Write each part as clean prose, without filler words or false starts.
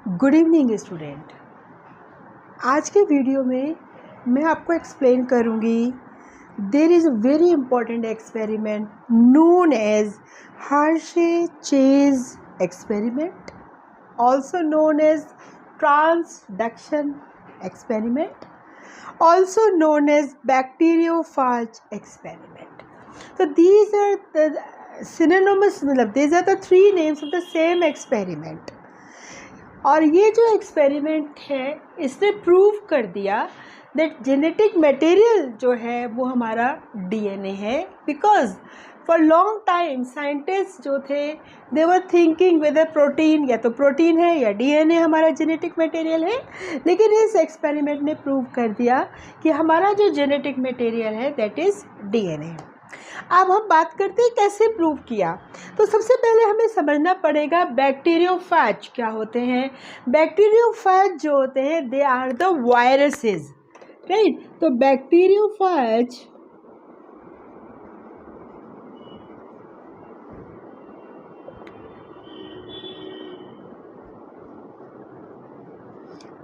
Good evening student. आज के video में मैं आपको एक्सप्लेन करूंगी there is a very important experiment known as Hershey Chase experiment, also known as transduction experiment, also known as bacteriophage experiment. So these are the synonymous, these are the three names of the same experiment. और ये जो experiment है इसने prove कर दिया that genetic material जो है वो हमारा डीएनए है, because for long time scientist जो थे दे वर थिंकिंग वेदर प्रोटीन या तो प्रोटीन है या डीएनए हमारा जेनेटिक मटेरियल है, लेकिन इस एक्सपेरिमेंट ने प्रूव कर दिया कि हमारा जो जेनेटिक मटेरियल है दैट इज़ डीएनए। अब हम बात करते हैं कैसे प्रूव किया। तो सबसे पहले हमें समझना पड़ेगा बैक्टीरियोफेज क्या होते हैं। बैक्टीरियोफेज जो होते हैं they are the viruses, right. तो bacteriophage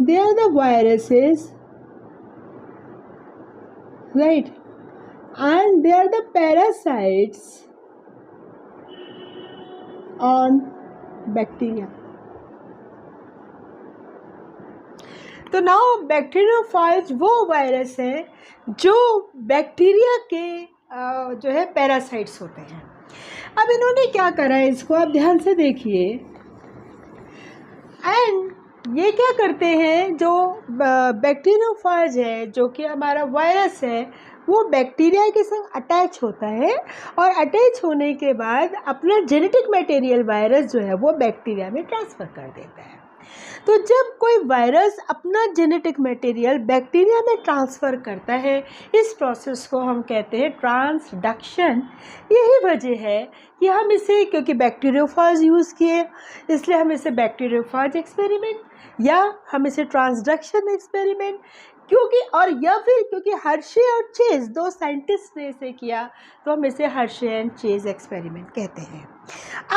they are the viruses, right, and they are the parasites on bacteria. तो नाउ बैक्टीरियोफेज वो वायरस है जो बैक्टीरिया के जो है पैरासाइट्स होते हैं। अब इन्होंने क्या करा है, इसको आप ध्यान से देखिए। एंड ये क्या करते हैं, जो बैक्टीरियोफेज है जो कि हमारा वायरस है वो बैक्टीरिया के संग अटैच होता है और अटैच होने के बाद अपना जेनेटिक मटेरियल वायरस जो है वो बैक्टीरिया में ट्रांसफ़र कर देता है। तो जब कोई वायरस अपना जेनेटिक मटेरियल बैक्टीरिया में ट्रांसफ़र करता है, इस प्रोसेस को हम कहते हैं ट्रांसडक्शन। यही वजह है कि हम इसे, क्योंकि बैक्टीरियोफेज यूज़ किए इसलिए हम इसे बैक्टीरियोफेज एक्सपेरिमेंट या हम इसे ट्रांसडक्शन एक्सपेरिमेंट, क्योंकि हर्शे और चेज दो साइंटिस्ट ने इसे किया तो हम इसे हर्शे एंड चेज एक्सपेरिमेंट कहते हैं।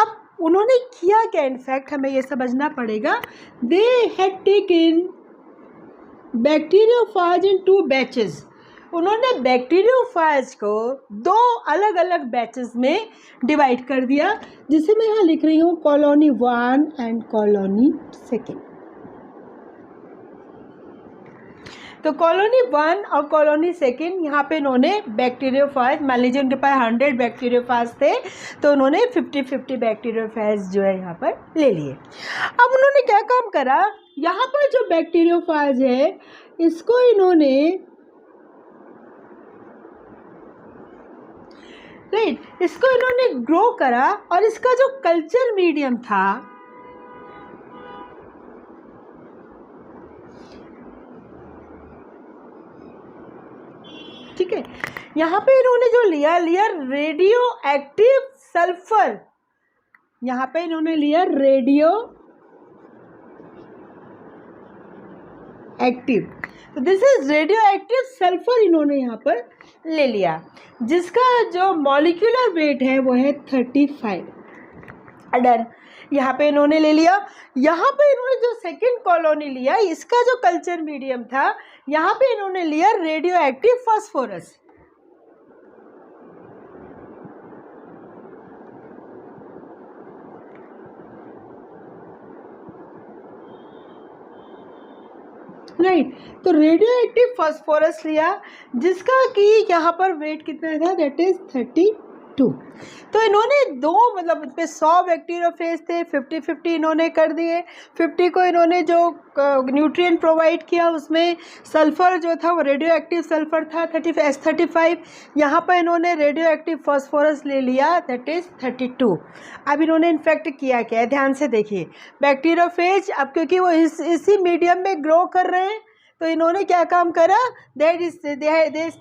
अब उन्होंने किया क्या, इनफैक्ट हमें ये समझना पड़ेगा। They had taken bacteriophage in 2 batches. उन्होंने बैक्टीरियोफेज को 2 अलग अलग बैचेस में डिवाइड कर दिया, जिसे मैं यहाँ लिख रही हूँ कॉलोनी 1 एंड कॉलोनी 2। तो कॉलोनी 1 और कॉलोनी 2 यहाँ पे इन्होंने बैक्टीरियोफेज, मान लीजिए उनके पास 100 बैक्टीरियोफेज थे तो उन्होंने 50-50 बैक्टीरियोफेज जो है यहाँ पर ले लिए। अब उन्होंने क्या काम करा, यहाँ पर जो बैक्टीरियोफेज है इसको इन्होंने, इसको इन्होंने ग्रो करा और इसका जो कल्चर मीडियम था ठीक है, यहाँ पे इन्होंने जो लिया रेडियो एक्टिव सल्फर। यहाँ पे इन्होंने लिया रेडियो एक्टिव, तो this is radio active sulphur इन्होंने यहाँ पर ले लिया, जिसका जो मॉलिक्यूलर वेट है वो है 35। डन, यहाँ पे इन्होंने ले लिया। यहाँ पे इन्होंने जो सेकंड कॉलोनी लिया, इसका जो कल्चर मीडियम था, यहाँ पे इन्होंने लिया रेडियो एक्टिव फास्फोरस। राइट, तो रेडियो एक्टिव फास्फोरस लिया जिसका कि यहाँ पर वेट कितना था, दैट इज 32। तो इन्होंने 2 इस पे 100 बैक्टीरियोफेज थे, 50-50 इन्होंने कर दिए। 50 को इन्होंने जो न्यूट्रिएंट प्रोवाइड किया उसमें सल्फ़र जो था वो रेडियो एक्टिव सल्फ़र था 35। यहाँ पर इन्होंने रेडियो एक्टिव फास्फोरस ले लिया, दैट इज़ 32। अब इन्होंने इन्फेक्ट किया क्या है, ध्यान से देखिए। बैक्टीरियोफेज अब क्योंकि वो इसी मीडियम में ग्रो कर रहे हैं तो इन्होंने क्या काम करा,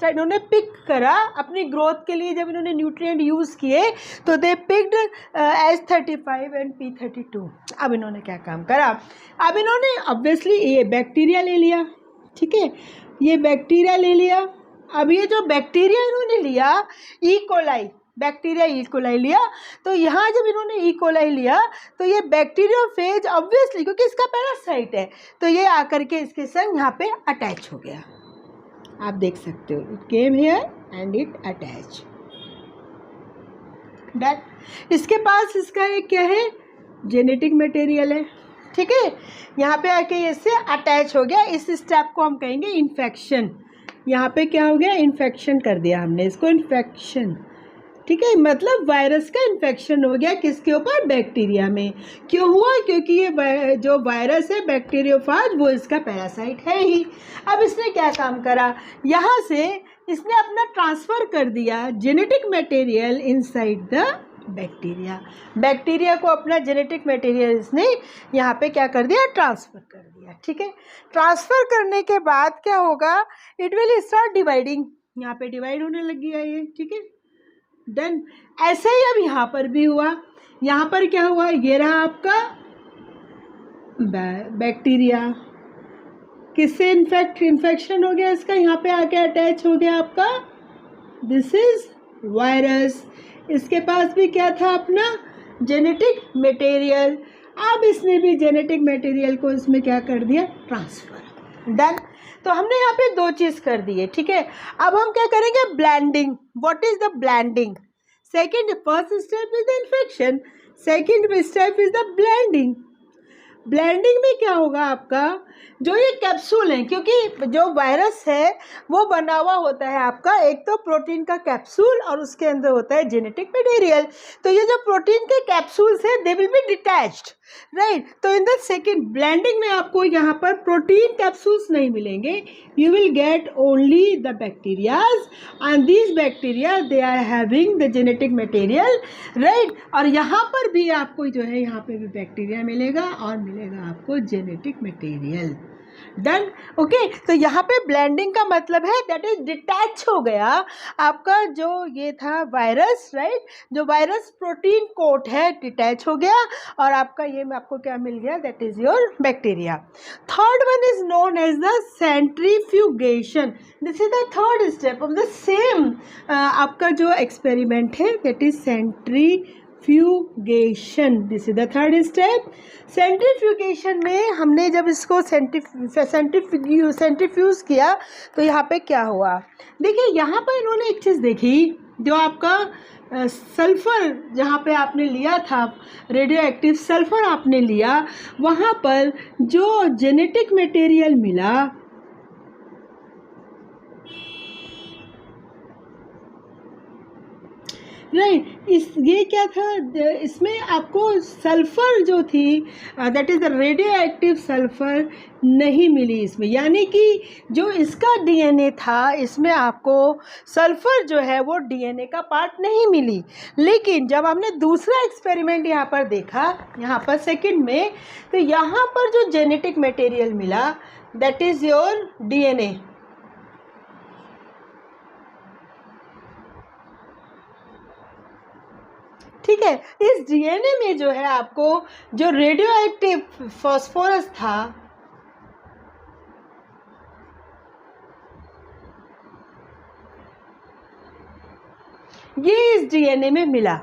इन्होंने पिक करा अपनी ग्रोथ के लिए। जब इन्होंने न्यूट्रिएंट यूज़ किए तो they picked H35 and P32। अब इन्होंने क्या काम करा, अब इन्होंने ऑब्वियसली ये बैक्टीरिया ले लिया, ठीक है, ये बैक्टीरिया ले लिया। अब ये जो बैक्टीरिया इन्होंने लिया E coli, bacteria E coli लिया, तो यहाँ जब इन्होंने ई कोलाई लिया तो ये बैक्टीरियोफेज ऑब्वियसली, क्योंकि इसका पैरासाइट है, तो ये आकर के इसके संग यहाँ पे अटैच हो गया। आप देख सकते हो, it came here and it attach. That इसके पास इसका एक क्या है, जेनेटिक मटेरियल है, ठीक है। यहाँ पे आके इससे अटैच हो गया। इस स्टेप को हम कहेंगे इन्फेक्शन। यहाँ पे क्या हो गया, इन्फेक्शन कर दिया हमने इसको, इन्फेक्शन, ठीक है। मतलब वायरस का इन्फेक्शन हो गया किसके ऊपर, बैक्टीरिया में। क्यों हुआ, क्योंकि ये जो वायरस है बैक्टीरियोफाज वो इसका पैरासाइट है ही। अब इसने क्या काम करा, यहाँ से इसने अपना ट्रांसफ़र कर दिया genetic material inside the bacteria. Bacteria को अपना जेनेटिक मटेरियल इसने यहाँ पे क्या कर दिया, ट्रांसफ़र कर दिया, ठीक है। ट्रांसफ़र करने के बाद क्या होगा, इट विल स्टार्ट डिवाइडिंग, यहाँ पे डिवाइड होने लग गया ये, ठीक है। डन। ऐसे ही अब यहाँ पर भी हुआ। यहाँ पर क्या हुआ, ये रहा आपका बैक्टीरिया, किससे इन्फेक्शन हो गया इसका, यहाँ पे आके अटैच हो गया आपका, दिस इज वायरस। इसके पास भी क्या था, अपना जेनेटिक मटेरियल। अब इसने भी जेनेटिक मटेरियल को इसमें क्या कर दिया, ट्रांसफ़र। डन। तो हमने यहाँ पे दो चीज़ कर दी है, ठीक है। अब हम क्या करेंगे, blending. What is the blending? Second, first step is the infection, second step is the blending. Blending में क्या होगा आपका, जो ये कैप्सूल है, क्योंकि जो वायरस है वो बना हुआ होता है आपका एक तो प्रोटीन का कैप्सूल और उसके अंदर होता है जेनेटिक मटेरियल। तो ये जो प्रोटीन के कैप्सूल्स है they will be detached, right. तो इन द सेकेंड ब्लेंडिंग में आपको यहाँ पर प्रोटीन कैप्सूल्स नहीं मिलेंगे, you will get only the bacterias and these bacteria they are having the genetic material, right. और यहाँ पर भी आपको जो है यहाँ पे भी बैक्टीरिया मिलेगा और मिलेगा आपको जेनेटिक मटेरियल। Done, okay. तो यहाँ पे ब्लेंडिंग का मतलब है दैट इज डिटैच हो गया आपका जो ये था वायरस, राइट। जो वायरस प्रोटीन कोट है डिटैच हो गया और आपका ये में आपको क्या मिल गया, that is your bacteria. Third one is known as the centrifugation. This is the third step of the same आपका जो एक्सपेरिमेंट है, that is centrifugation. This is the third step. Centrifugation में हमने जब इसको सेंट्रीफ्यूज किया तो यहाँ पे क्या हुआ, देखिए यहाँ पर इन्होंने एक चीज़ देखी, जो आपका सल्फ़र जहाँ पे आपने लिया था, रेडियो एक्टिव सल्फ़र आपने लिया, वहाँ पर जो जेनेटिक मटेरियल मिला, राइट, ये क्या था, इसमें आपको सल्फ़र जो थी that is the radio active sulphur नहीं मिली इसमें। यानी कि जो इसका डीएनए था इसमें आपको सल्फ़र जो है वो डीएनए का पार्ट नहीं मिली। लेकिन जब हमने दूसरा एक्सपेरिमेंट यहाँ पर देखा, यहाँ पर सेकंड में, तो यहाँ पर जो जेनेटिक मटेरियल मिला दैट इज़ योर डीएनए। ठीक है, इस डीएनए में जो है आपको जो रेडियो एक्टिव फॉस्फोरस था, ये इस डीएनए में मिला।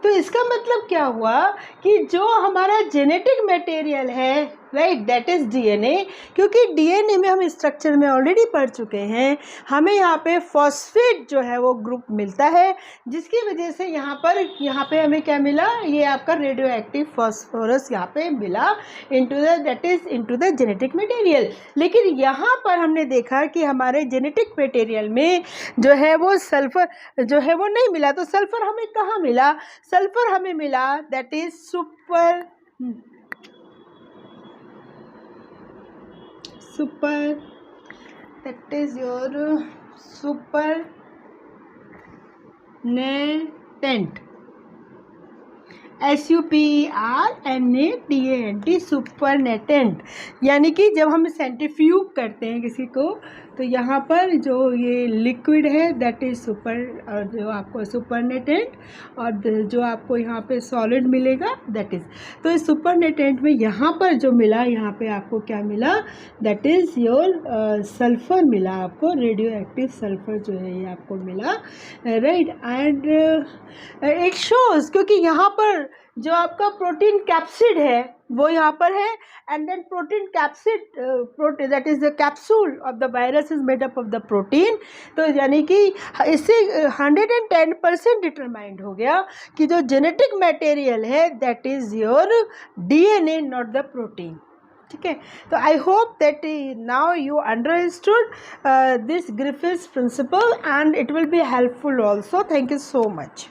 तो इसका मतलब क्या हुआ कि जो हमारा जेनेटिक मटेरियल है, राइट, दैट इज़ डीएनए। क्योंकि डीएनए में हम स्ट्रक्चर में ऑलरेडी पढ़ चुके हैं, हमें यहाँ पे फॉस्फेट जो है वो ग्रुप मिलता है, जिसकी वजह से यहाँ पे हमें क्या मिला, ये आपका रेडियो एक्टिव फॉस्फोरस यहाँ पे मिला into the that is into the genetic material. लेकिन यहाँ पर हमने देखा कि हमारे जेनेटिक मटेरियल में जो है वो सल्फ़र जो है वो नहीं मिला। तो सल्फ़र हमें कहाँ मिला, सल्फ़र हमें मिला that is super that is your supernatant, SUPERNATENT, supernatant. यानी कि जब हम सेंट्रीफ्यूग करते हैं किसी को तो यहाँ पर जो ये लिक्विड है दैट इज़ सुपर, और जो आपको सुपरनेटेंट, और जो आपको यहाँ पे सॉलिड मिलेगा दैट इज़, तो इस सुपरनेटेंट में यहाँ पर जो मिला, यहाँ पे आपको क्या मिला, दैट इज़ योर सल्फ़र मिला आपको, रेडियो एक्टिव सल्फ़र जो है ये आपको मिला, राइट। एंड इट शोज़, क्योंकि यहाँ पर जो आपका प्रोटीन कैप्सिड है वो यहाँ पर है, and then protein capsid, protein that is the capsule of the virus is made up of the protein. तो यानी कि इससे 110% डिटरमाइंड हो गया कि जो जेनेटिक मटेरियल है that is your DNA, not the protein. ठीक है, तो I hope that now you understood this Griffith's principle and it will be helpful also. Thank you so much.